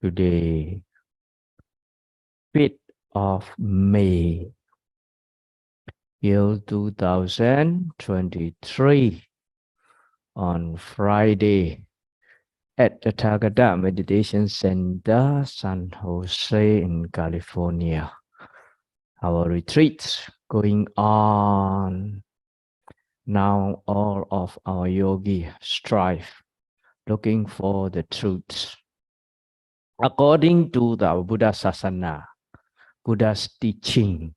Today, 5th of May, year 2023, on Friday, at the Tagada Meditation Center, San Jose in California. Our retreats going on. Now all of our yogi strive, looking for the truth. According to the Buddha Sasana, Buddha's teaching.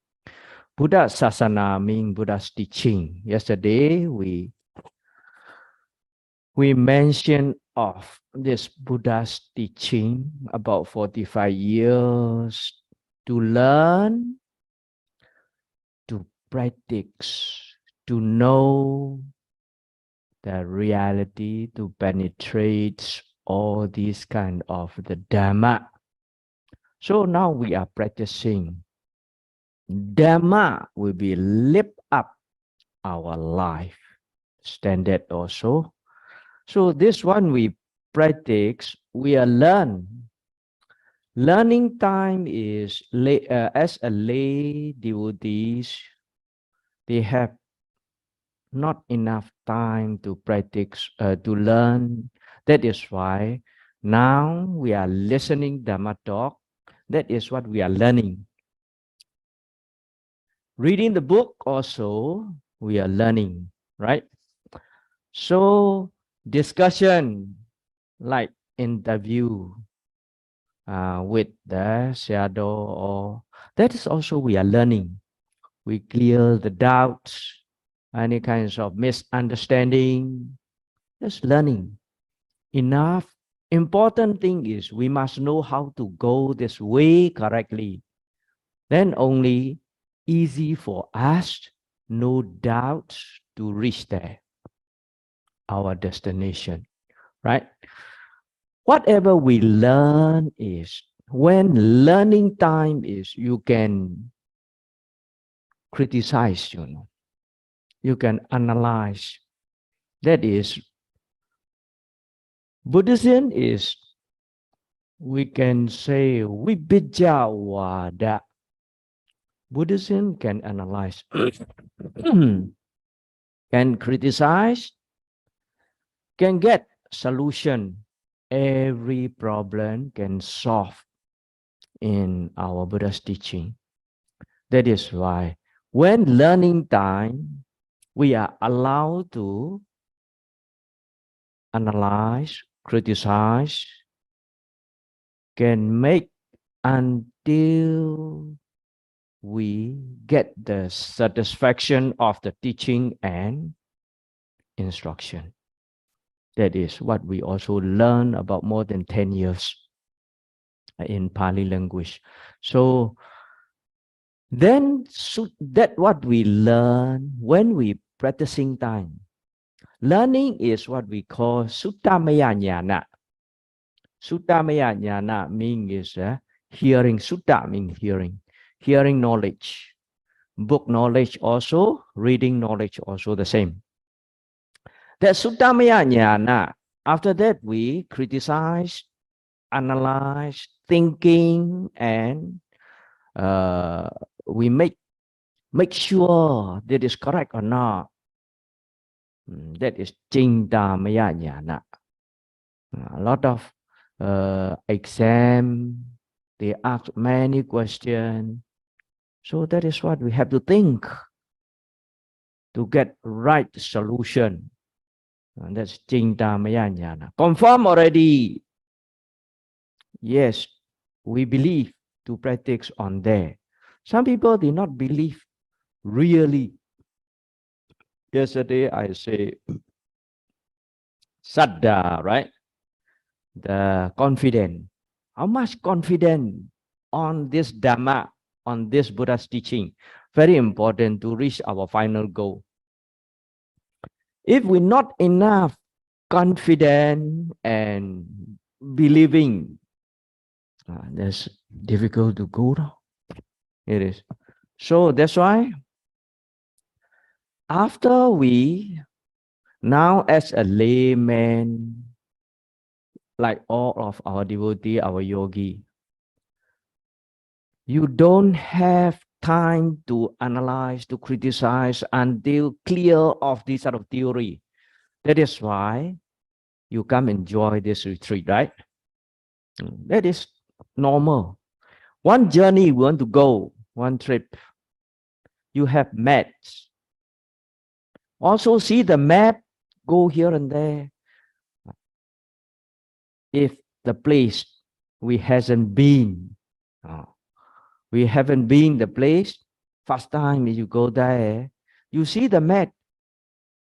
Buddha Sasana means Buddha's teaching. Yesterday we mentioned of this Buddha's teaching about 45 years to learn, to practice, to know the reality, to penetrate all these kind of the Dhamma. So now we are practicing. Dhamma will be lift up our life standard also. So this one we practice, we are Learning time is, as a lay devotees, they have not enough time to practice, to learn. That is why now we are listening Dhamma talk. That is what we are learning. Reading the book also, we are learning, right? So discussion, like interview with the Sayādaw, or that is also we are learning. We clear the doubts, any kinds of misunderstanding. Just learning. Enough. Important thing is we must know how to go this way correctly. Then only easy for us, no doubt, to reach there, our destination, right? Whatever we learn is, when learning time is, you can criticize, you can analyze. That is, Buddhism is, we can say, Vibhijjavada. Buddhism can analyze, can criticize, can get solution. Every problem can solve in our Buddha's teaching. That is why when learning time, we are allowed to analyze, criticize, can make until we get the satisfaction of the teaching and instruction. That is what we also learn about more than 10 years in Pali language. So then that what we learn when we practicing time. Learning is what we call Suttamaya Jnana. Suttamaya Jnana means hearing. Sutta means hearing. Hearing knowledge. Book knowledge also, reading knowledge also the same. That Suttamaya Jnana, after that we criticize, analyze, thinking, and we make sure that is correct or not. That is Chintamaya Jnana. A lot of exam, they ask many questions. So that is what we have to think to get right solution. And that's Chintamaya Jnana. Confirm already. Yes, we believe to practice on there. Some people did not believe really. Yesterday I say Saddha, right? The confident. How much confident on this Dhamma, on this Buddha's teaching? Very important to reach our final goal. If we're not enough confident and believing, that's difficult to go down. It is. So that's why after we, now as a layman, like all of our devotee, our yogi, you don't have time to analyze, to criticize until clear of this sort of theory. That is why you come enjoy this retreat, right? That is normal. One journey you want to go, one trip, you have maps. Also see the map, go here and there. If the place we hasn't been, we haven't been the place, first time you go there, you see the map.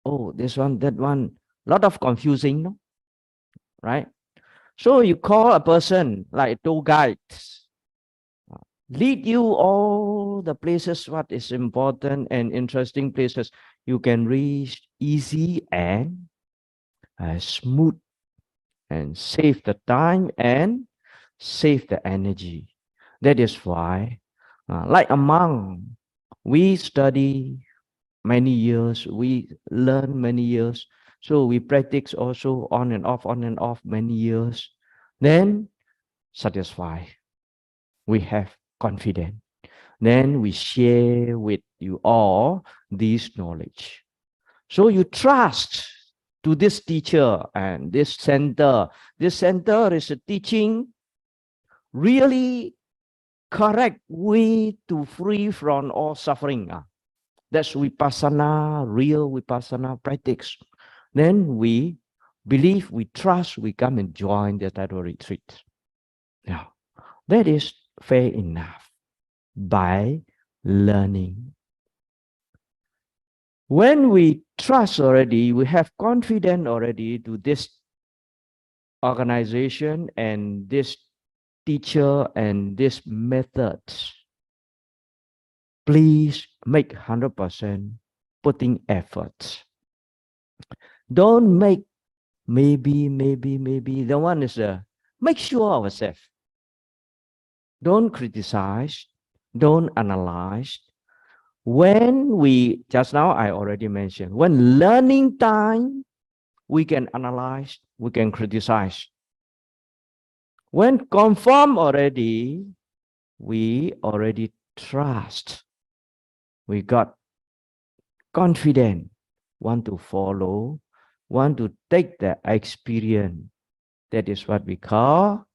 Oh, this one, that one, lot of confusing, no? Right? So you call a person like a tour guide, lead you all the places what is important and interesting places you can reach easy and smooth, and save the time and save the energy. That is why, like a monk, we study many years, we learn many years, so we practice also on and off many years. Then satisfy, we have confidence. Then we share with you all this knowledge. So you trust to this teacher and this center. This center is a teaching really correct way to free from all suffering. That's vipassana, real vipassana practice. Then we believe, we trust, we come and join the type of retreat. Yeah, that is fair enough by learning. When we trust already, we have confidence already to this organization and this teacher and this methods. Please make 100% putting efforts. Don't make maybe. The one is make sure ourselves. Don't criticize. Don't analyze. When we, just now I already mentioned, when learning time, we can analyze, we can criticize. When conform already, we already trust. We got confident, want to follow, want to take the experience. That is what we call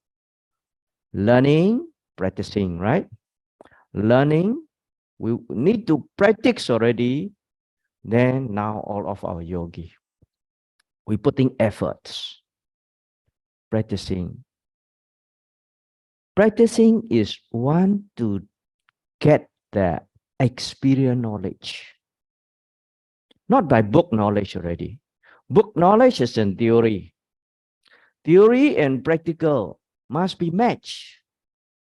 learning, practicing, right? Learning, we need to practice already. Then now all of our yogi, we putting efforts, practicing. Practicing is one to get the experience knowledge, not by book knowledge already. Book knowledge is in theory. Theory and practical must be matched.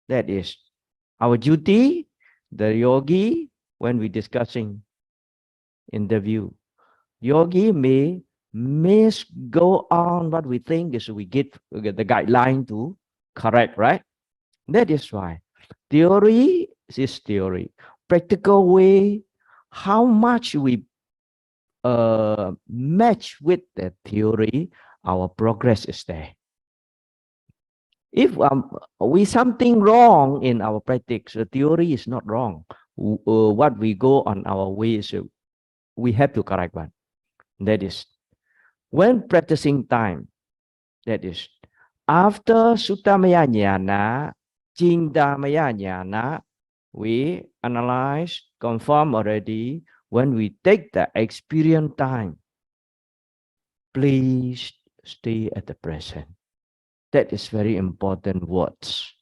That is our duty, the yogi, when we discussing interview. Yogi may go on what we think is we get the guideline to correct, right? That is why theory is theory. Practical way, how much we match with the theory, our progress is there. If we something wrong in our practice, the theory is not wrong. What we go on our way is we have to correct one. That is when practicing time. That is after Suttamaya Jnana, Chindamaya Jnana, we analyze, confirm already. When we take the experience time, please stay at the present. That is very important words.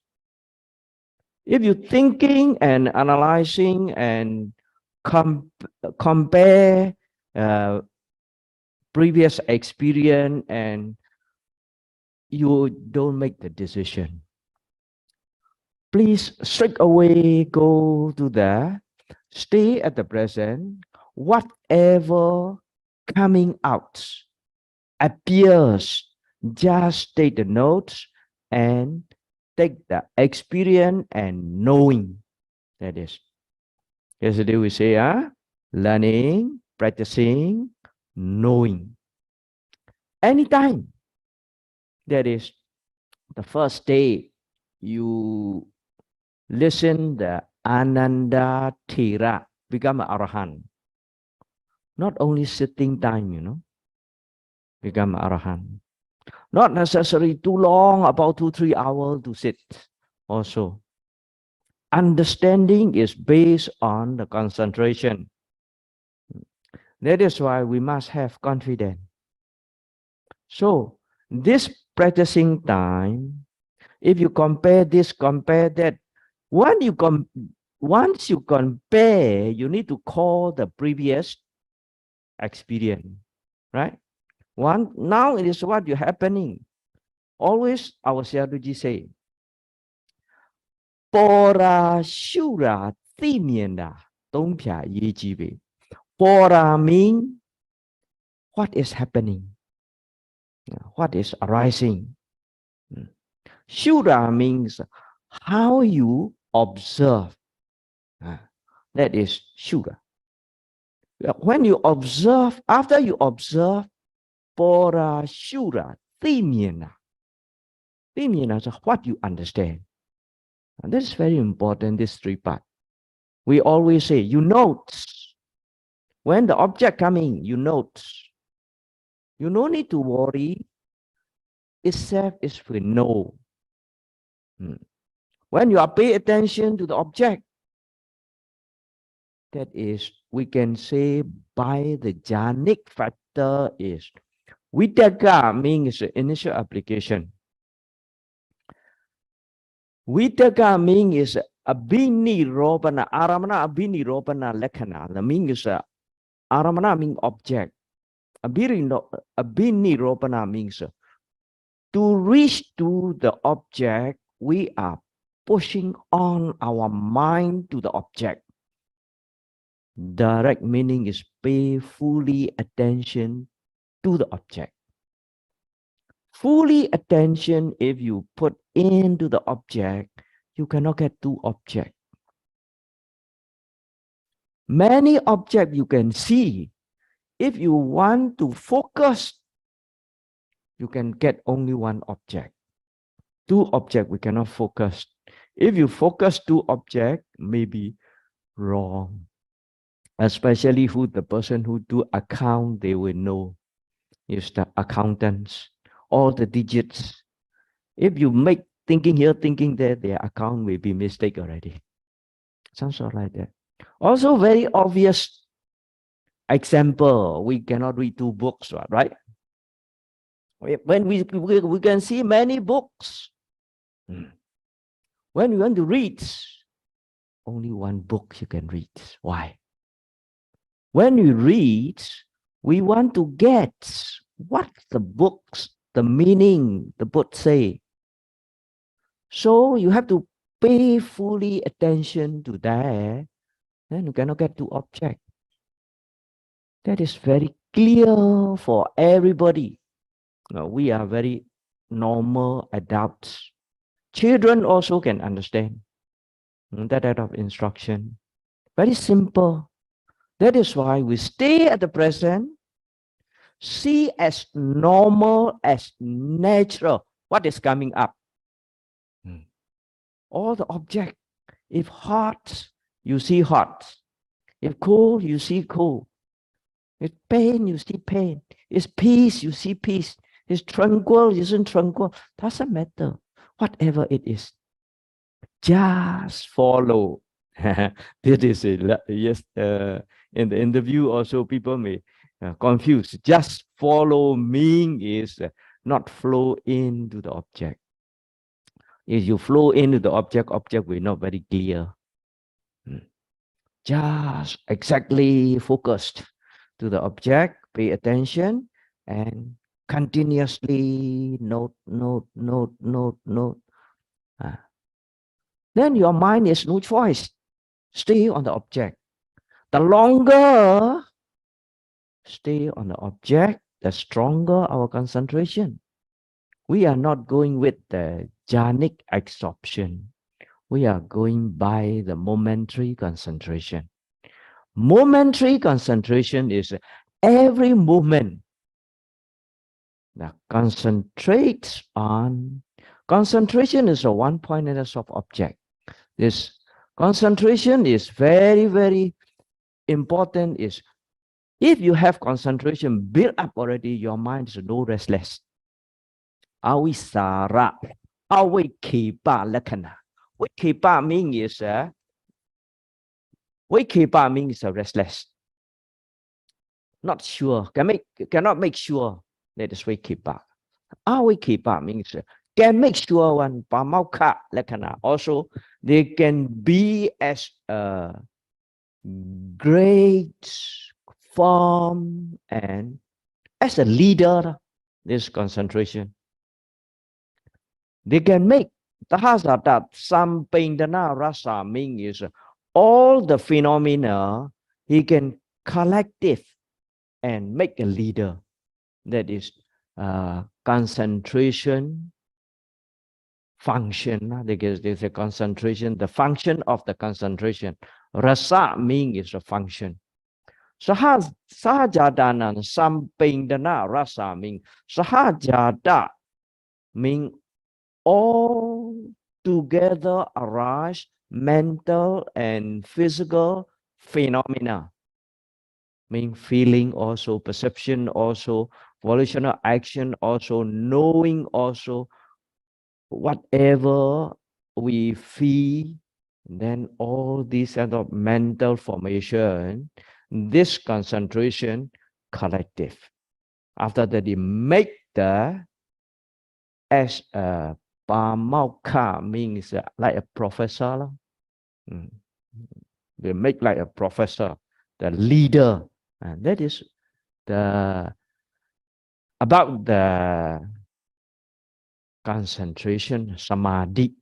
If you're thinking and analyzing and compare previous experience and you don't make the decision, please straight away go to the stay at the present. Whatever coming out appears, just take the notes and take the experience and knowing. That is. Yesterday we say, learning, practicing, knowing. Anytime. That is The first day you listen the Ananda Thera, become an Arahant. Not only sitting time, become Arahant. Not necessarily too long, about 2-3 hours to sit also. Understanding is based on the concentration. That is why we must have confidence. So this practicing time, if you compare this, compare that, once you compare, you need to call the previous experience, right? Now it is what is happening. Always our Sayadaw say, Pora shura timienda tongpia yejibe. Pora means what is happening, what is arising. Shura means how you observe. That is shura. When you observe, after you observe, pora shura timienda. Timienda is what you understand. And this is very important, this three part. We always say, you note. When the object coming, you note. You no need to worry. Itself is we know. When you are paying attention to the object, that is, we can say by the jhanic factor is, Vitaka means initial application. Vitaka means abhiniropana, aramana abhiniropana lekhana. The means aramana means object. Abhiniropana means to reach to the object, we are pushing on our mind to the object. Direct meaning is pay fully attention to the object. Fully attention, if you put into the object, you cannot get two objects. Many objects you can see. If you want to focus, you can get only one object. Two objects we cannot focus. If you focus two objects, maybe wrong. Especially the person who do account, they will know. Is the accountants, all the digits. If you make thinking here, thinking there, their account will be mistake already. Sounds like that. Also very obvious example, we cannot read two books, right? When we can see many books. When we want to read, only one book you can read. Why? When we read, we want to get what the books, the meaning the book say. So you have to pay fully attention to that. Then you cannot get to object. That is very clear for everybody. We are very normal adults. Children also can understand that type of instruction. Very simple. That is why we stay at the present, see as normal, as natural, what is coming up. All the object. If hot, you see hot. If cold, you see cold. If pain, you see pain. If peace, you see peace. If tranquil, you see tranquil. Doesn't matter. Whatever it is. Just follow. This is it. Yes, in the interview also people may confuse. Just follow meaning is not flow into the object. If you flow into the object will not very clear. Just exactly focused to the object, pay attention, and continuously note. Then your mind is no choice. Stay on the object. The longer stay on the object, the stronger our concentration. We are not going with the jhanic absorption. We are going by the momentary concentration. Momentary concentration is every moment that concentrates on Concentration is a one pointedness of object. This concentration is very, very important. Is if you have concentration built up already, your mind is no restless. Awisara, awikipa lakana. Wikipa means wikipa means restless. Not sure. Cannot make sure. That is wikipa. Awikipa means can make sure one pamauka lakana. Also, they can be as a great form and as a leader. This concentration. They can make tahasata sampindana rasa means all the phenomena he can collective and make a leader. That is concentration function. There's a concentration, the function of the concentration. Rasa means a function. Sahajadana sampindana rasa means sahajada means all together arise mental and physical phenomena. Mean feeling also, perception also, volitional action also, knowing also, whatever we feel, then all these kind of mental formation, this concentration collective. After that, they make the as a Pamauka means like a professor. They make like a professor, the leader. And that is the about the concentration, samadhi,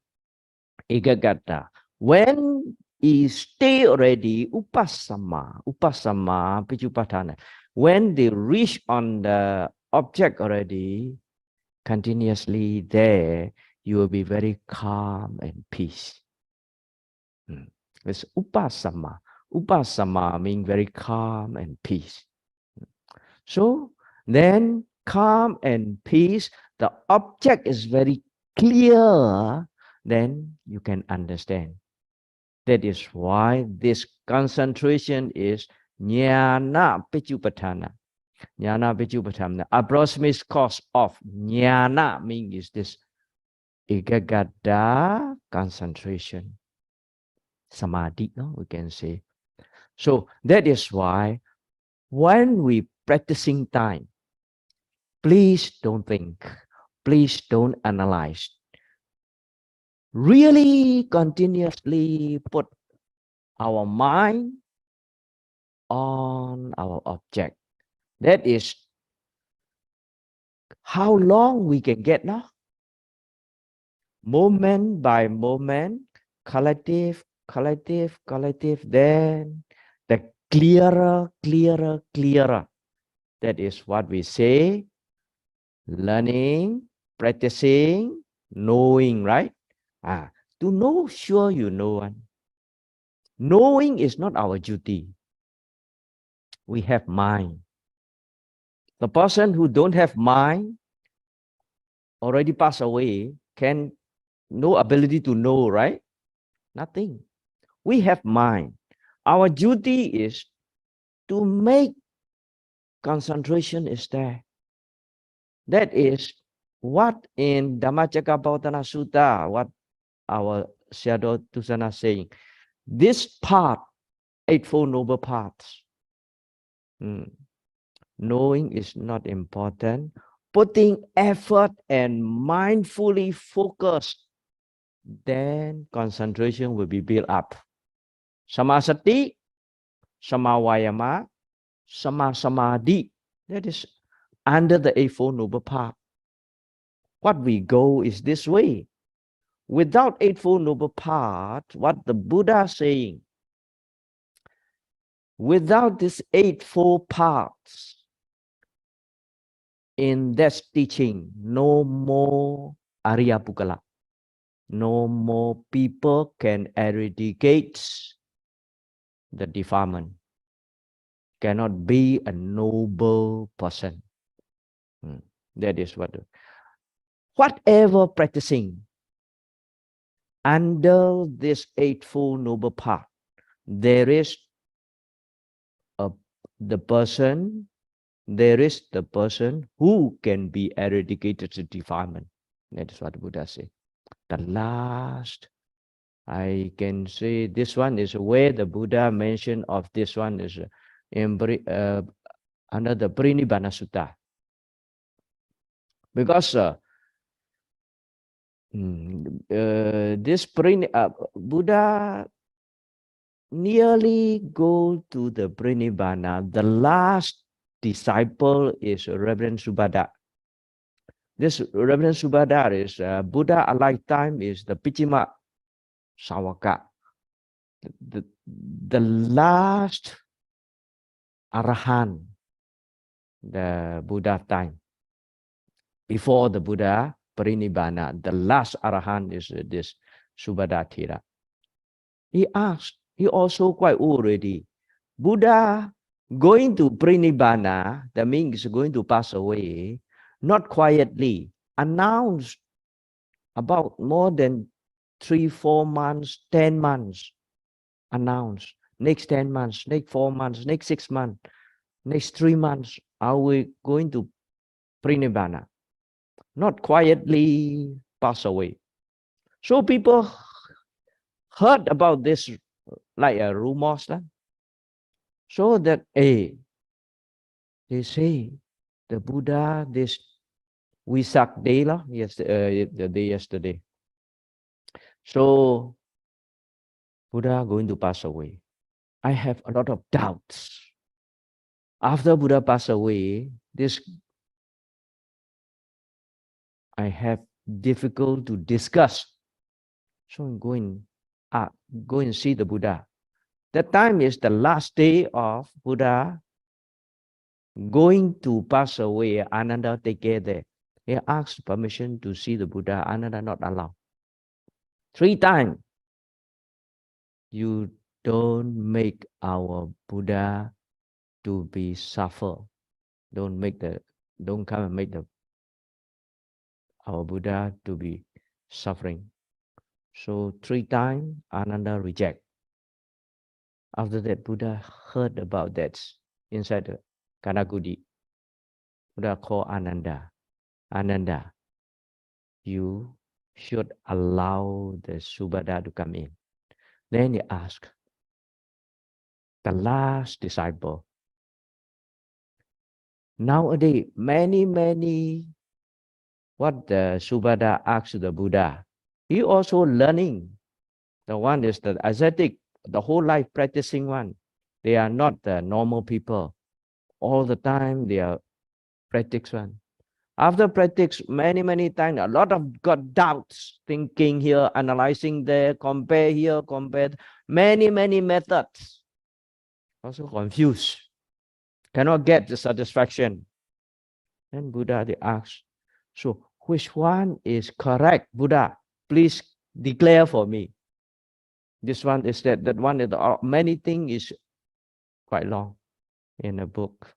ekagata. When is stay already, upasama, pichupatana. When they reach on the object already, continuously there, you will be very calm and peace. It's upasama. Upasama means very calm and peace. So then calm and peace, the object is very clear, then you can understand. That is why this concentration is jnana pichupatana. Jnana pichupatana. Approximate cause of jnana means this ekagata concentration. Samadhi, no? We can say. So that is why when we practicing time, please don't think, please don't analyze. Really continuously put our mind on our object. That is how long we can get now. Moment by moment, collective, then the clearer. That is what we say, learning, practicing, knowing, right? To know, sure you know one. Knowing is not our duty. We have mind. The person who don't have mind already passed away, can no ability to know, right? Nothing. We have mind. Our duty is to make concentration is there. That is what in Dhammacakkappavattana Sutta, what our Sayādaw Tusana saying. This path, Eightfold Noble Paths. Knowing is not important. Putting effort and mindfully focused, then concentration will be built up. Samasati, samavayama, samasamadhi. That is under the Eightfold Noble Path. What we go is this way. Without Eightfold Noble Path, what the Buddha is saying, without this Eightfold Paths, in that teaching, no more Arya Pukala. No more people can eradicate the defilement. Cannot be a noble person. That is what. whatever practicing under this Eightfold Noble Path, there is the person who can be eradicated to defilement. That is what the Buddha said. The last, I can say this one is where the Buddha mentioned of this one is under the Parinibbana Sutta. Because this Buddha nearly go to the Parinibbana. The last disciple is Reverend Subhadda. This Reverend Subhadda is Buddha a lifetime is the Pichima Sawaka. The last Arahant, the Buddha time. Before the Buddha Parinibbana, the last Arahant is this Subhadda Thera. He asked, he also quite old already. Buddha going to Parinibbana, that means going to pass away, not quietly, announced about more than 3-4 months, 10 months, announced. Next 10 months, next 4 months, next 6 months, next 3 months, are we going to Parinibbana? Not quietly pass away. So people heard about this like a rumors. So that they say the Buddha this Wesak day, the day yesterday. So Buddha going to pass away. I have a lot of doubts. After Buddha passed away, I have difficult to discuss. So I'm going and see the Buddha. That time is the last day of Buddha going to pass away. Ananda take care there. He asked permission to see the Buddha. Ananda not allowed. 3 times. You don't make our Buddha to be suffer. Don't come and make our Buddha to be suffering. So 3 times Ananda reject. After that, Buddha heard about that inside the Kanagudi. Buddha called Ananda. Ananda, you should allow the Subhadda to come in. Then he asked the last disciple. Nowadays, many what the Subhadda asked the Buddha, he also learning. The one is the ascetic, the whole life practicing one. They are not the normal people. All the time they are practice one. After practice many times, a lot of got doubts, thinking here, analyzing there, compare here, compare many methods. Also confused, cannot get the satisfaction. Then Buddha they ask, so which one is correct, Buddha? Please declare for me. This one is that one is many things is quite long in a book.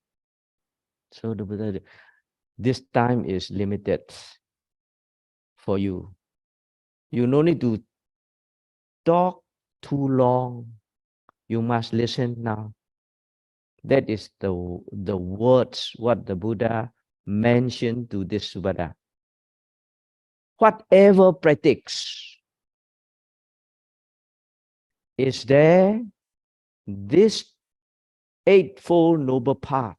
So the Buddha, this time is limited for you. You no need to talk too long. You must listen now. That is the words what the Buddha mentioned to this Subhadda. Whatever practice is there, this Eightfold Noble Path,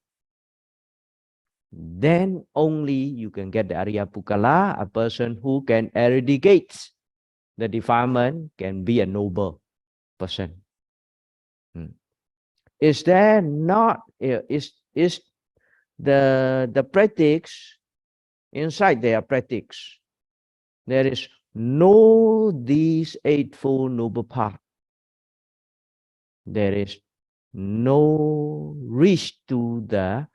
then only you can get the Arya Pukala, a person who can eradicate the defilement, can be a noble person. Is there not, is the practice, inside their practice, there is no these Eightfold Noble Path. There is no reach to the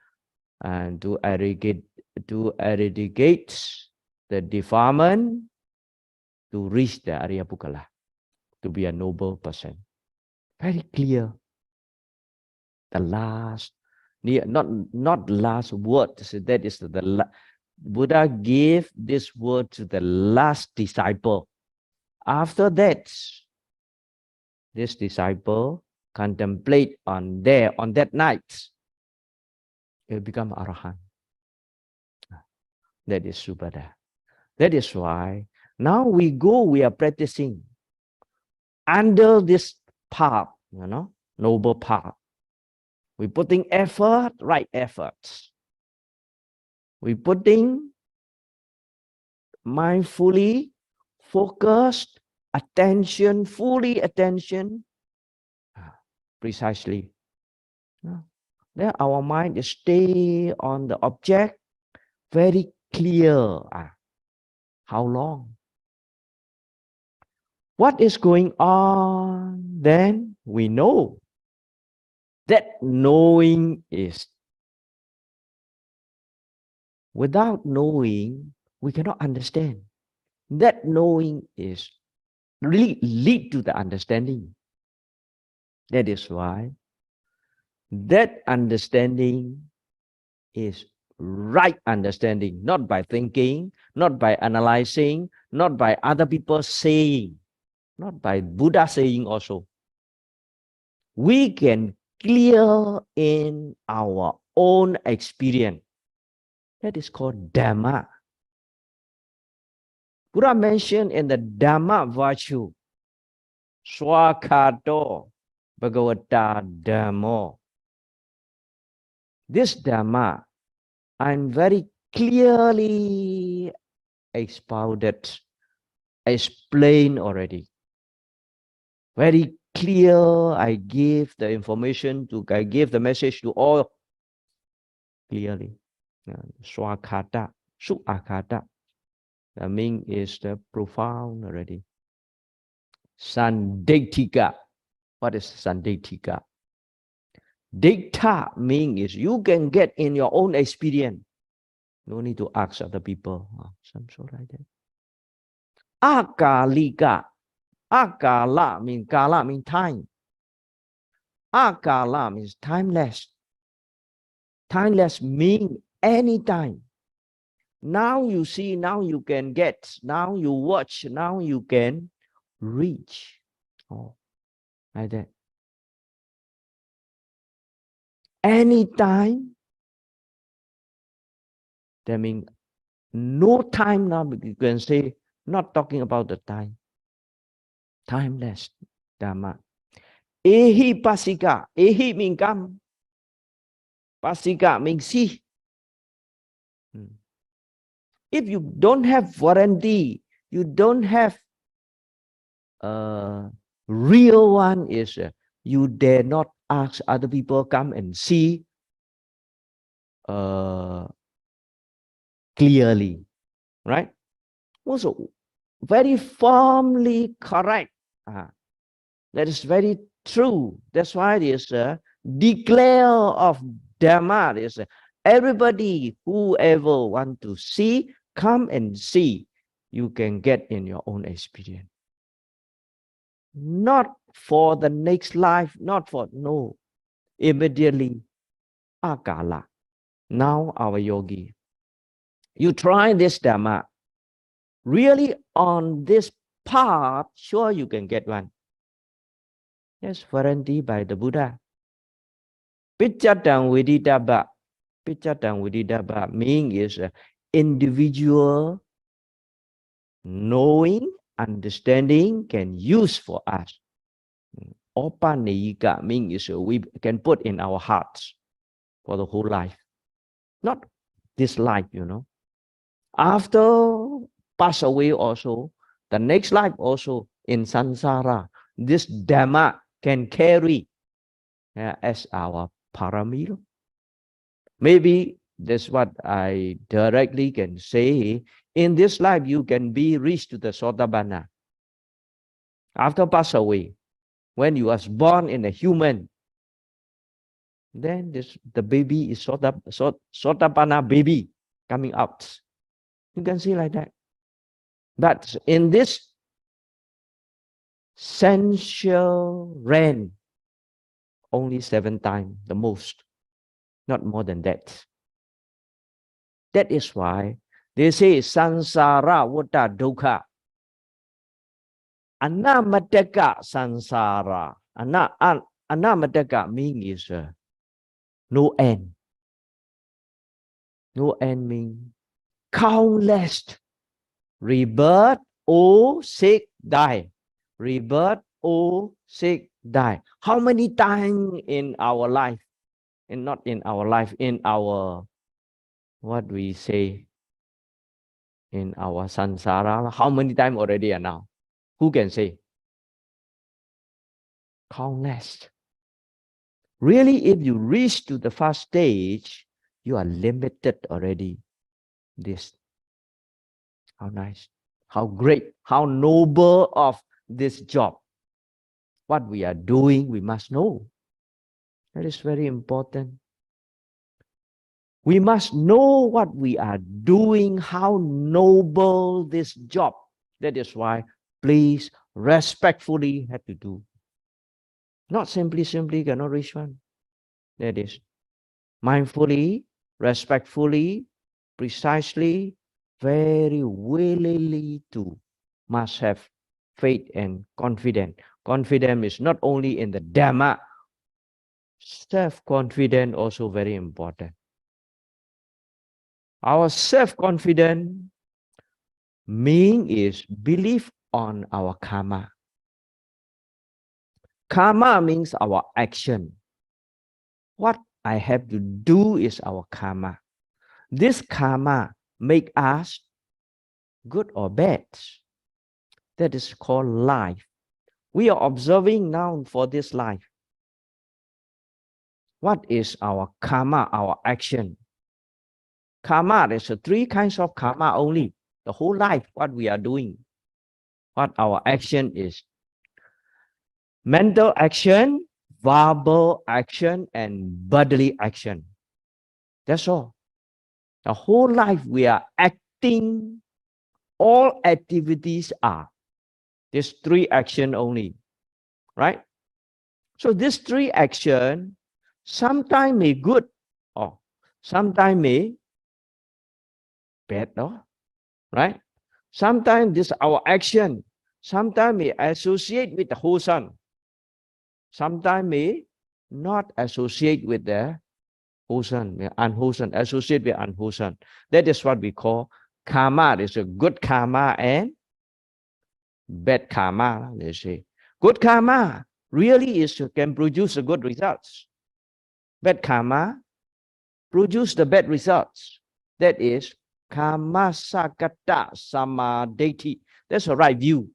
to eradicate the defilement, to reach the Arya Pukala, to be a noble person. Very clear. The last, not last word. So that is Buddha gave this word to the last disciple. After that, this disciple contemplate on that night, it become Arahant. That is Subhada. That is why now we are practicing under this path, noble path. We're putting effort, right efforts. We're putting mindfully focused attention, fully attention, precisely. Then our mind is stay on the object very clear. How long? What is going on? Then we know. That knowing is, without knowing, we cannot understand. That knowing is really lead to the understanding. That is why that understanding is right understanding, not by thinking, not by analyzing, not by other people saying, not by Buddha saying also. We can clear in our own experience. That is called Dhamma. Buddha mentioned in the Dhamma virtue, Swakato Bhagavata Dhammo. This Dhamma, I'm very clearly expounded, explained already. Very clear, I give the information I give the message to all clearly. Swakata, Suakata. The meaning is the profound already. Sandaitika. What is Sandaitika? Dikta meaning is you can get in your own experience. No need to ask other people. Some sort like that. Akalika. Akala means kala means time. Akala means timeless. Timeless means anytime. Now you see, now you can get, now you watch, now you can reach. Oh, like that. Anytime. That means no time now. You can say, not talking about the time. Timeless Dhamma. Ehi pasika. Ehi means come. Pasika means see. If you don't have warranty, you don't have real one is you dare not ask other people come and see clearly, right? Also, very firmly correct. That is very true. That's why it is declare of Dhamma. Is everybody, whoever want to see, come and see. You can get in your own experience. Not for the next life, not for, no. Immediately, Akala. Now our yogi. You try this Dhamma. Really on this path, sure you can get one. Yes, guaranteed by the Buddha. Pichatang Vididabha. Pichatang Vididabha meaning is individual knowing, understanding can use for us. Opanayika means we can put in our hearts for the whole life. Not this life, After pass away also, the next life also in samsara, this Dhamma can carry as our paramita. Maybe that's what I directly can say. In this life, you can be reached to the Sotabana. After pass away, when you was born in a human, then the baby is Sotabana baby coming out. You can see like that. But in this sensual realm, only 7 times, the most, not more than that. That is why They say sansara vata dukkha. Anamataka sansara. Anamataka means no end. No end means countless rebirth, old, sick, die. Rebirth, old, sick, die. How many times in our life? And not in our life, in our, what we say, in our sansara. How many times already are now? Who can say? Countless. Really, if you reach to the first stage, you are limited already. This, how nice, how great, how noble of this job. What we are doing, we must know. That is very important. We must know what we are doing, how noble this job. That is why, please, respectfully have to do. Not simply cannot reach one. That is mindfully, respectfully, precisely, very willingly to must have faith and confidence. Confidence is not only in the Dhamma, self-confidence also very important. Our self-confidence meaning is belief on our karma. Karma means our action. What I have to do is our karma. This karma make us good or bad. That is called life. We are observing now for this life. What is our karma, our action? Karma, there's three kinds of karma only. The whole life, what we are doing. What our action is. Mental action, verbal action, and bodily action. That's all. The whole life we are acting, all activities are. There's three action only, right? So this three action, sometimes may good or sometimes may bad, no? Right? Sometimes this our action, sometimes may associate with the wholesome, sometimes may not associate with the wholesome, unwholesome, associate with unwholesome. That is what we call karma. There's a good karma and bad karma, they say. Good karma really can produce the good results. Bad karma produce the bad results. That is karma sakata samadhi. That's a right view.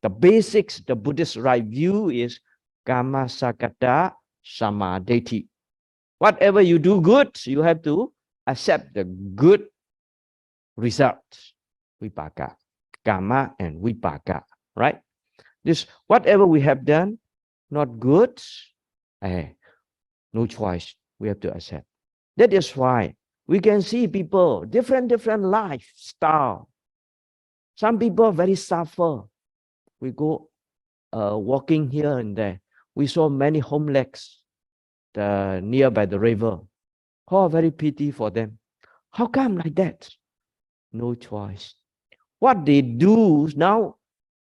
The basics, the Buddhist right view is karma sakata samadhi. Whatever you do good, you have to accept the good results. Vipaka, karma and vipaka, right? This, whatever we have done, not good, no choice. We have to accept. That is why we can see people, different lifestyle. Some people very suffer. We go walking here and there. We saw many homeless nearby the river. Oh, very pity for them. How come like that? No choice. What they do now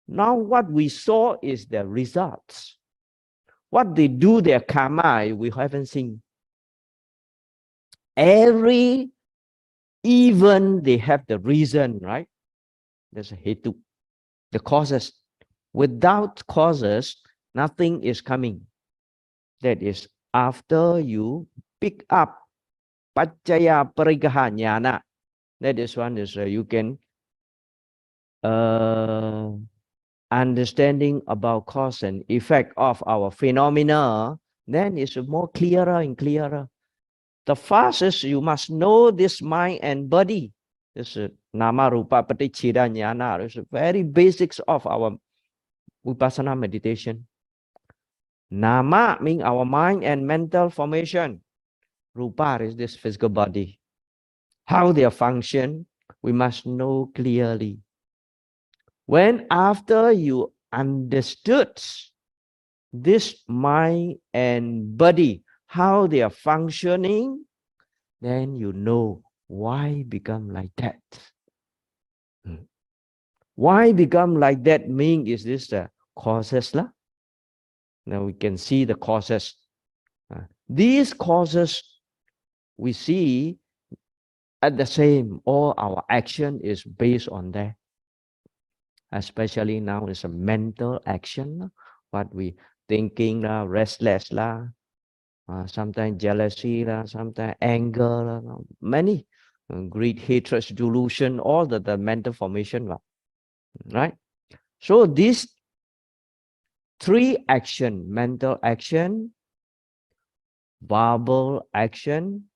what we saw is the results. What they do, their karma, we haven't seen. Every even they have the reason, right? There's a hetu, the causes. Without causes, nothing is coming. That is after you pick up Paccaya Parigaha Jnana. That is one is you can understanding about cause and effect of our phenomena, then it's more clearer and clearer. The first is you must know this mind and body. This is Nama Rupa Paticcheda Jnana. It's the very basics of our Vipassana meditation. Nama means our mind and mental formation. Rupa is this physical body. How they function, we must know clearly. When after you understood this mind and body, how they are functioning, then you know Why become like that? Why become like that? Mean is this the causes lah? Now we can see the causes. These causes we see at the same. All our action is based on that. Especially now it's a mental action. What we thinking lah, restless lah, sometimes jealousy lah, sometimes anger lah, many greed, hatred, delusion, all the mental formation lah, right? So these three action, mental action, verbal action,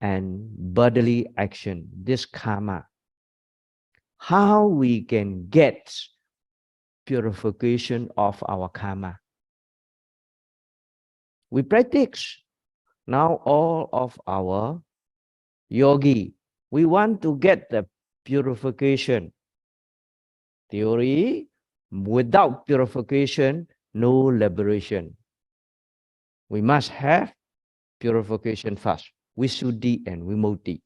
and bodily action, this karma, how we can get purification of our karma. We practice. Now all of our yogi, we want to get the purification. Theory, without purification, no liberation. We must have purification first. Visuddhi and Vimukti.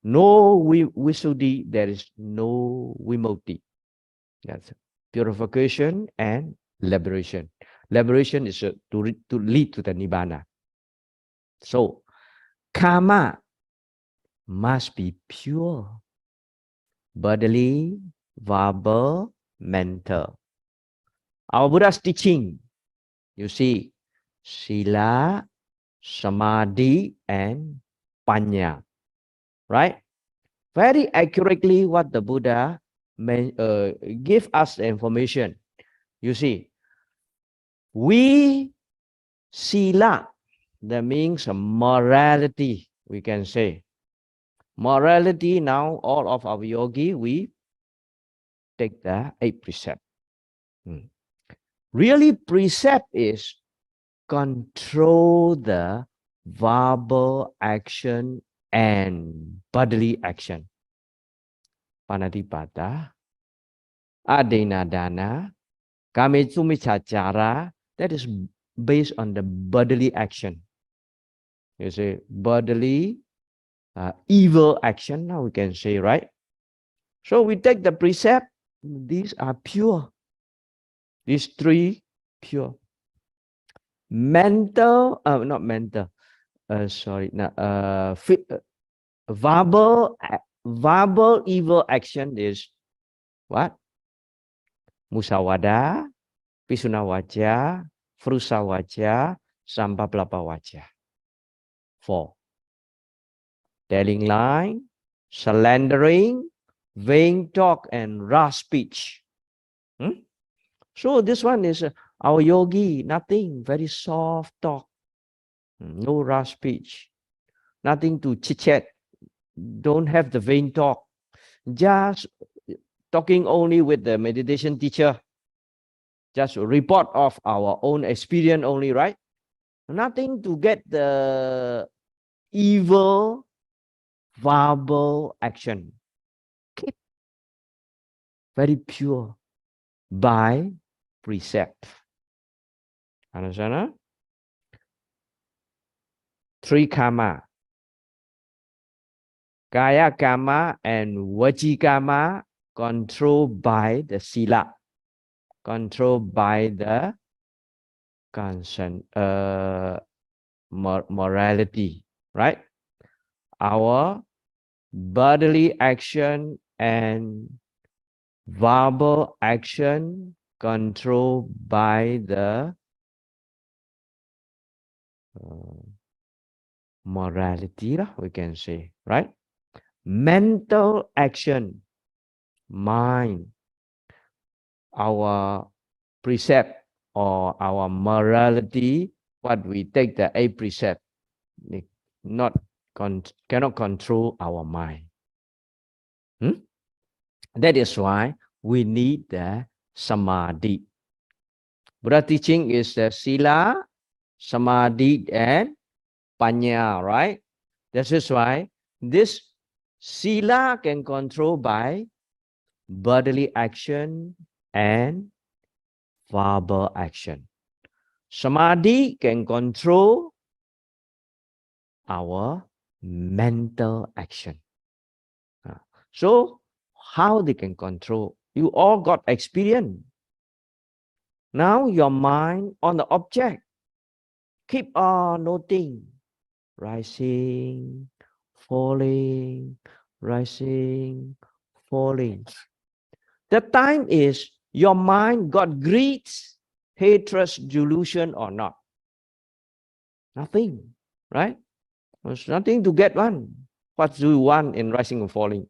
No Visuddhi, there is no Vimukti. That's purification and liberation. Liberation is to lead to the Nibbana. So, karma must be pure. Bodily, verbal, mental. Our Buddha's teaching, you see, Sila, Samadhi, and Panya. Right? Very accurately what the Buddha give us the information. You see, we Sila, that means morality, we can say. Morality, now all of our yogi, we take the 8 precept. Really, precept is control the verbal action and bodily action. Panatipata, Adinadana, Kamitsumicachara, that is based on the bodily action. You say bodily evil action, now we can say, right? So we take the precept, these are pure. These 3 pure. Mental, not mental, verbal evil action is what? Musawada, Pisunawaja, Frusawaja, Sampaplapawaja. 4. Telling lie, slandering, vain talk, and rash speech. So this one is our yogi, nothing, very soft talk, no rash speech, nothing to chit-chat, don't have the vain talk, just talking only with the meditation teacher, just report of our own experience only, right? Nothing to get the evil verbal action. Keep very pure by precept. Understand? Huh? 3 karma. Kaya karma and Vaci karma controlled by the sila, controlled by the morality, right? Our bodily action and verbal action controlled by the morality, we can say, right? Mental action, mind, our precept or our morality, what we take the 8 precept, cannot control our mind. That is why we need the samadhi. Buddha teaching is the sila, samadhi, and panya, right? This is why this sila can control by bodily action and verbal action. Samadhi can control our mental action. So how they can control? You all got experience. Now your mind on the object. Keep on noting. Rising, falling, rising, falling. The time is your mind got greed, hatred, delusion or not. Nothing, right? There's nothing to get one. What do you want in rising and falling?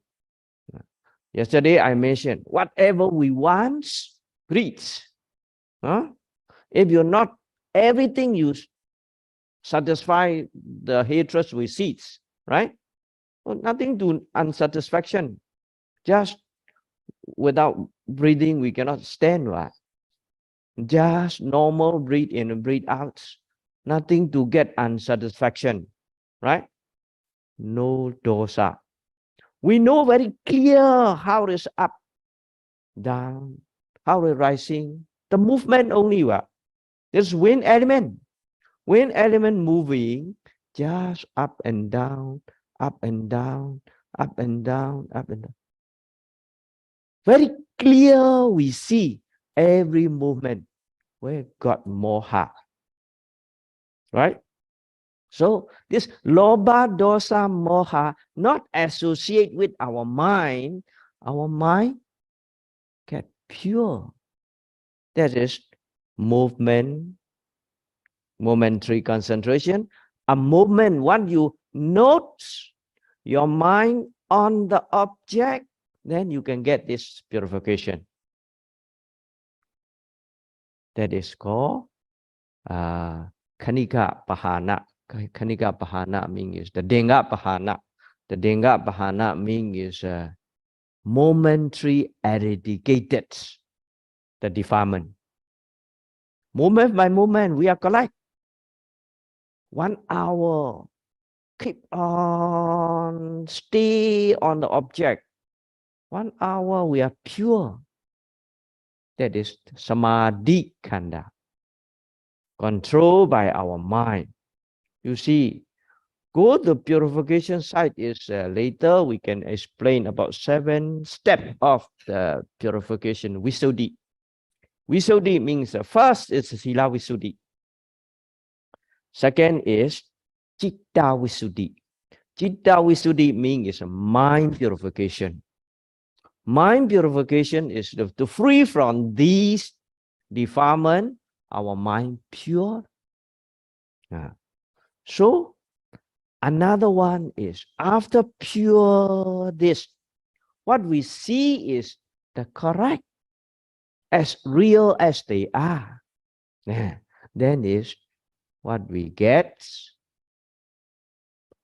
Yesterday I mentioned, whatever we want, greed. Huh? If you're not, everything you satisfy the hatred with seeds, right? Well, nothing to unsatisfaction. Just without breathing, we cannot stand, right? Just normal breathe in and breathe out. Nothing to get unsatisfaction, right? No dosa. We know very clear how it is up, down, how it is rising. The movement only, what? There's wind element. Wind element moving, just up and down, up and down, up and down, up and down. Very clear we see every movement where got more heart. Right? So this loba, dosa, moha not associate with our mind. Our mind get pure. That is movement, momentary concentration. A movement, when you note your mind on the object, then you can get this purification. That is called Kanika Pahana. Kanika Pahana means the Denga Pahana. The Denga Pahana means momentary eradicated the defilement. Moment by moment, we are correct. 1 hour, keep on, stay on the object. 1 hour, we are pure. That is Samadhi Khanda. Controlled by our mind. You see, go to the purification site is later we can explain about 7 steps of the purification. Visuddhi. Visuddhi means first is Sila Visuddhi. Second is Chitta Visuddhi. Chitta Visuddhi means mind purification. Mind purification is to free from these defilement, our mind pure. So another one is after pure this, what we see is the correct as real as they are. Then is what we get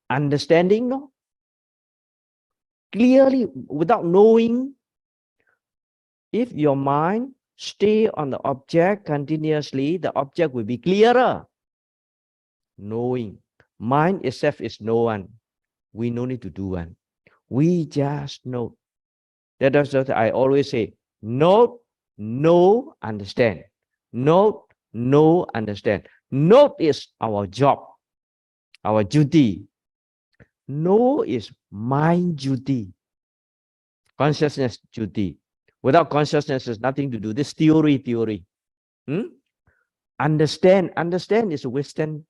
understanding, no? Clearly, without knowing, if your mind stay on the object continuously, the object will be clearer. Knowing. Mind itself is no one. We no need to do one. We just know. That's what I always say. Note, know, understand. Note, know, understand. Note is our job, our duty. Know is mind duty. Consciousness duty. Without consciousness, there's nothing to do. This theory. Understand is Western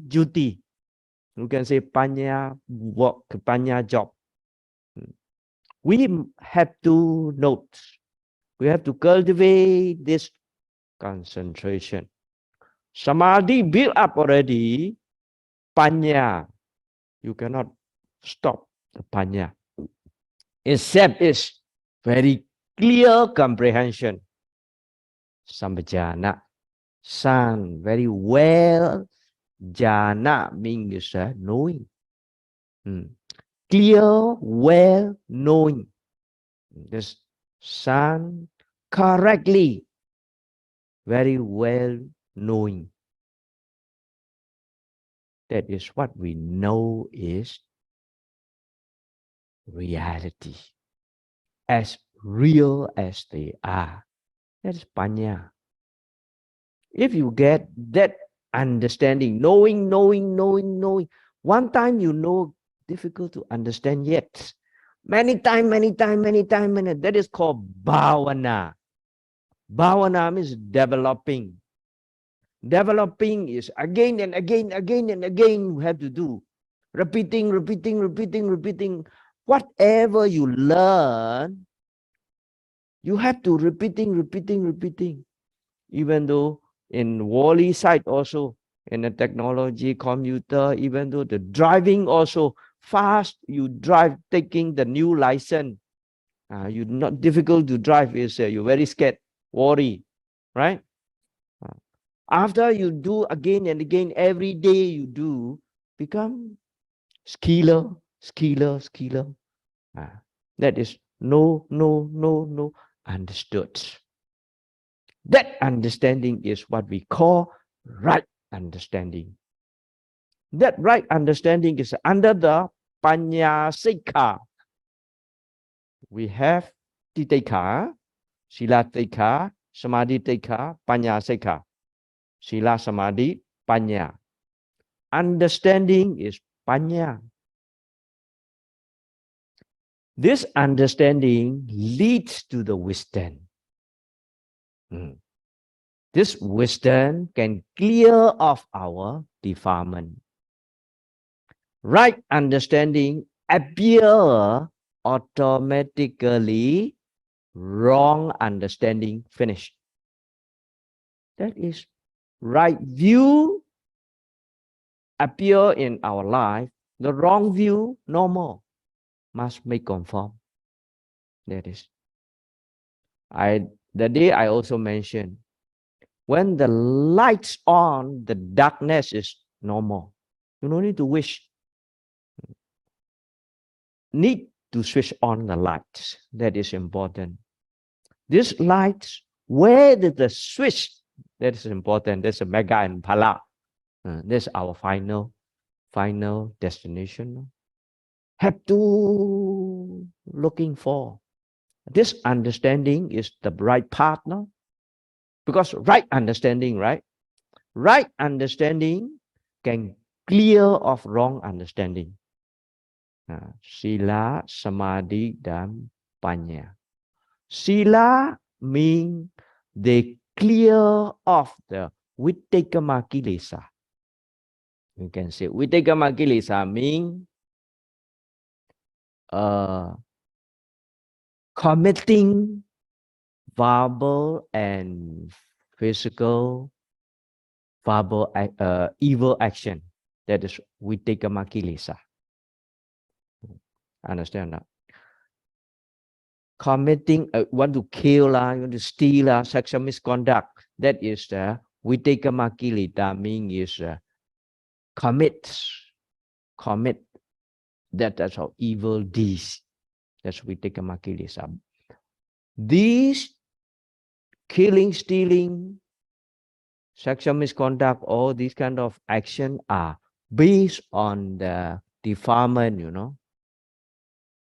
duty. You can say panya work, panya job. We have to note. We have to cultivate this concentration. Samadhi built up already. Panya, you cannot stop the panya. Except is very clear comprehension. Sambhajana. San, very well. Jana means knowing. Clear, well knowing. This san, correctly, very well knowing. That is what we know is reality. As real as they are. That's panya. If you get that understanding, knowing, One time you know, difficult to understand yet. Many time. That is called bhavana. Bhavana means developing. Developing is again and again you have to do. Repeating. Whatever you learn, you have to repeating. Even though in Wally side also, in the technology, computer, even though the driving also fast, you drive taking the new license. You not difficult to drive is you're very scared, worry, right? After you do again and again, every day you do, become skiller. That is no, understood. That understanding is what we call right understanding. That right understanding is under the Panya Sikha. We have Titika, Sila Tika, Samadhi Tika, Panya Sikha. Sila Samadhi, Panya. Understanding is Panya. This understanding leads to the wisdom. This wisdom can clear off our defilement. Right understanding appear automatically, wrong understanding finished. That is right view appear in our life, the wrong view no more, must make conform. That is. The day I also mentioned, when the lights on, the darkness is no more. You don't need to wish. Need to switch on the lights. That is important. This lights, where did the switch? That is important. That's a mega and pala. That's our final destination. Have to looking for. This understanding is the right partner. Because right understanding, right? Right understanding can clear of wrong understanding. Sila, Samadhi, dan Panya. Sila means they clear off the Vittekama Kilesa. You can say Vittekama Kilesa means committing verbal and physical evil action. That is Vittekama Kilesa. Understand that? Committing, want to kill, you want to steal, sexual misconduct. That is the Vittekama Kilesa, means commit. That's how evil deeds. That's Vittekama Kilesa. These killing, stealing, sexual misconduct, all these kind of action are based on the defilement, you know.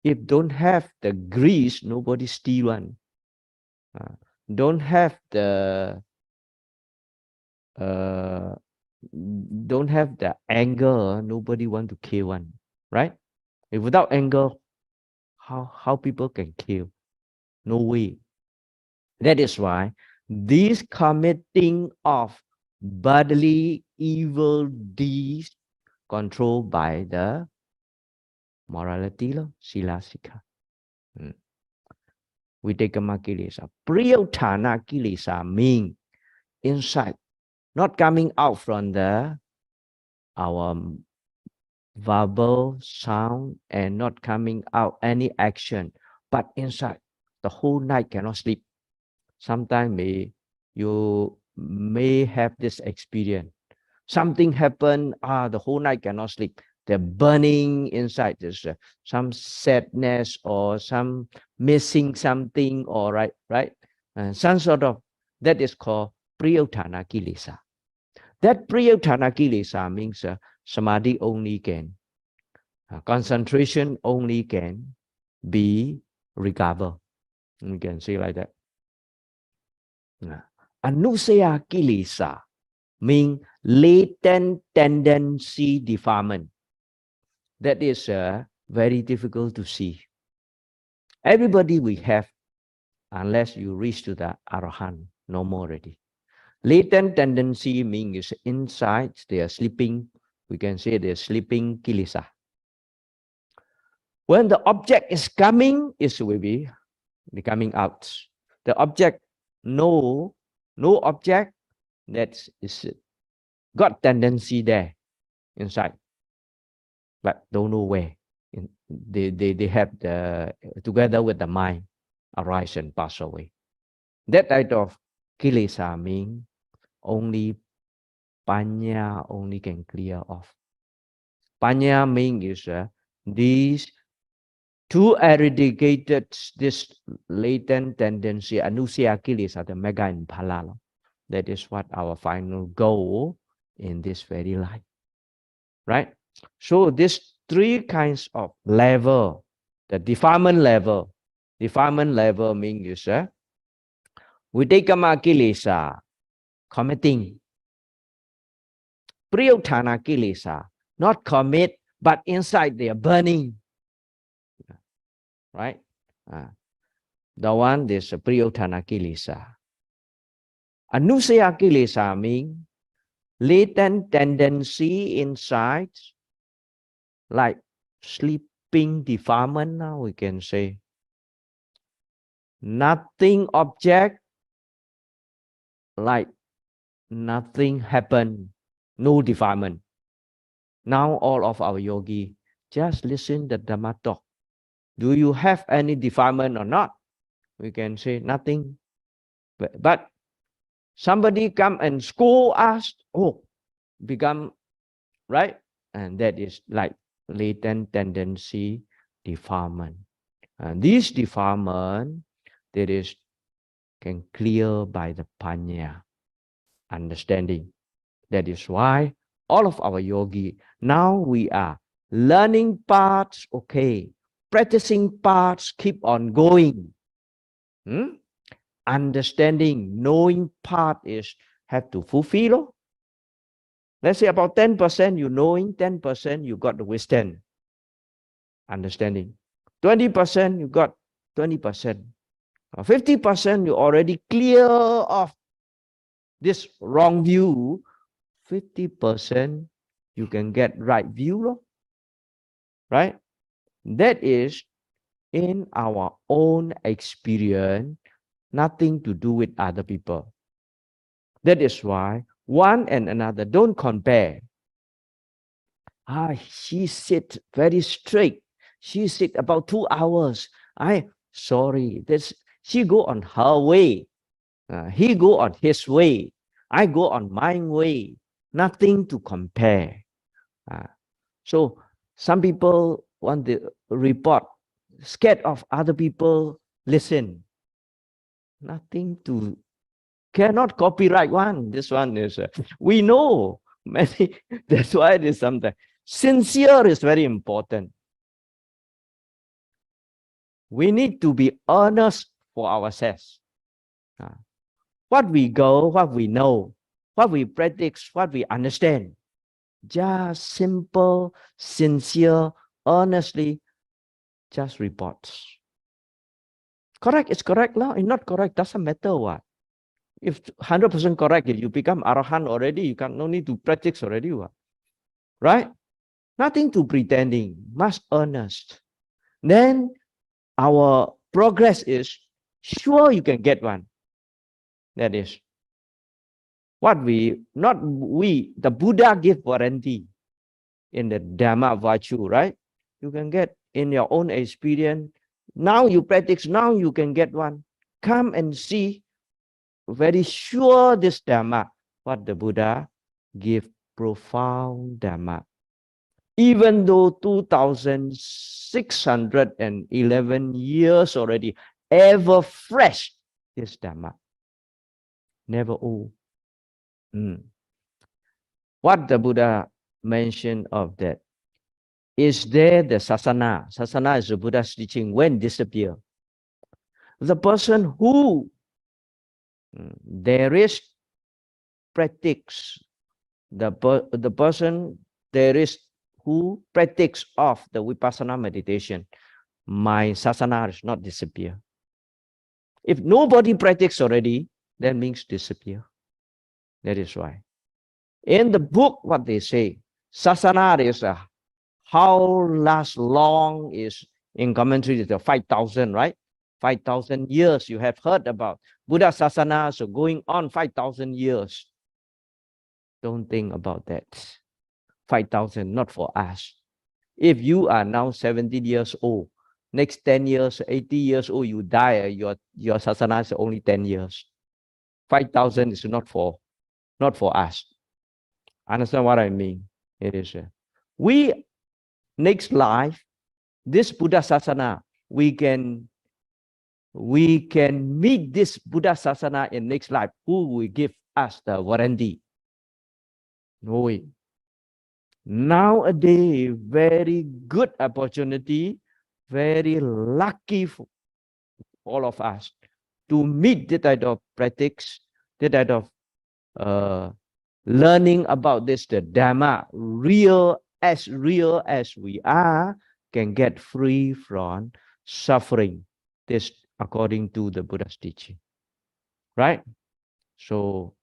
If don't have the grease, nobody steal one. Don't have the anger, nobody want to kill one, right? If without anger, how people can kill? No way. That is why this committing of bodily evil deeds controlled by the morality, sila sikha. Vittekama Kilesa. Priyotthana Kilesa mean inside, not coming out from our verbal sound and not coming out any action, but inside. The whole night cannot sleep. Sometimes you may have this experience. Something happened, the whole night cannot sleep. The burning inside, there's some sadness or some missing something, or right? Some sort of, that is called Priyotthana Kilesa. That Priyotthana Kilesa means samadhi only can, concentration only can be recovered. You can say like that. Anusaya Kilesa means latent tendency defilement. That is very difficult to see. Everybody we have, unless you reach to the Arahant, no more already. Latent tendency means inside they are sleeping. We can say they are sleeping kilesa. When the object is coming, it will be coming out. The object, no object that is got tendency there inside, but don't know where. They have the together with the mind arise and pass away. That type of kilesa means only panya only can clear off. Panya means these to eradicated this latent tendency, anusaya kilesa, the mega and palala. That is what our final goal in this very life. Right? So these three kinds of level, the defilement level means Videkama kilesa, committing. Priyotthana kilesa, not commit, but inside they are burning. Right? The one is Priyotthana kilesa. Anusaya kilesa means latent tendency inside, like sleeping defilement, now we can say. Nothing object, like nothing happened, no defilement. Now all of our yogi, just listen the Dhamma talk. Do you have any defilement or not? We can say nothing. But somebody come and scold us, oh, become, right? And that is like latent tendency defilement. And this defilement, that is, can clear by the panya, understanding. That is why all of our yogi, now we are learning parts, okay. Practicing parts, keep on going. Understanding, knowing part is have to fulfill. Let's say about 10% you knowing, 10% you got the wisdom, understanding. 20% you got 20%. 50% you already clear of this wrong view. 50% you can get right view. Right? That is in our own experience, nothing to do with other people. That is why one and another don't compare. She sit very straight. She sit about 2 hours. Sorry, she go on her way. He go on his way. I go on my way. Nothing to compare. So some people want to report, scared of other people listen. Nothing to, cannot copyright one. This one is, we know many, that's why it is sometimes. Sincere is very important. We need to be honest for ourselves. What we go, what we know, what we practice, what we understand. Just simple, sincere, honestly, just reports. Correct is correct now. It's not correct, doesn't matter what. If 100% correct, if you become Arahant already, you can no need to practice already. What? Right? Nothing to pretending, must honest. Then our progress is sure you can get one. That is what we, not we, the Buddha give warranty in the Dhamma virtue, right? You can get in your own experience. Now you practice, now you can get one. Come and see, very sure this Dhamma, what the Buddha give, profound Dhamma. Even though 2,611 years already, ever fresh, this Dhamma. Never old. What the Buddha mentioned of that, is there the sasana? Sasana is the Buddha's teaching when disappear. The person who there is practice, the person there is who practice of the Vipassana meditation, my sasana is not disappear. If nobody practice already, that means disappear. That is why. In the book, what they say, sasana is how last long is in commentary is 5,000, right? 5,000 years you have heard about. Buddha sasana, so going on 5,000 years. Don't think about that. 5,000, not for us. If you are now 70 years old, next 10 years, 80 years old, you die, your sasana is only 10 years. 5,000 is not for us. Understand what I mean? It is. We, next life, this Buddha sasana, we can meet this Buddha sasana in next life. Who will give us the warranty? No way. Nowadays, very good opportunity, very lucky for all of us to meet the type of practice, the type of learning about this, the Dhamma, real as we are, can get free from suffering. This according to the Buddha's teaching. Right? So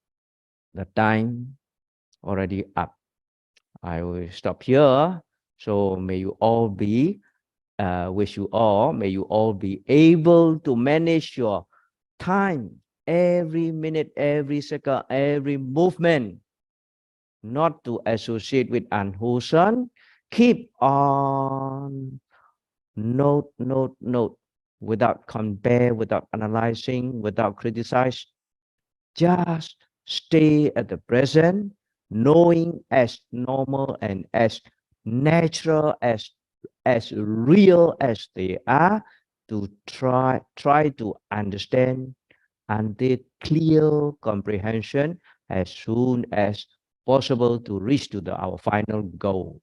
the time already up. I will stop here. So may you all be, wish you all, may you all be able to manage your time, every minute, every second, every movement, not to associate with unwholesome. Keep on note, without compare, without analyzing, without criticize. Just stay at the present, knowing as normal and as natural, as real as they are, to try to understand until clear comprehension as soon as possible to reach to our final goal.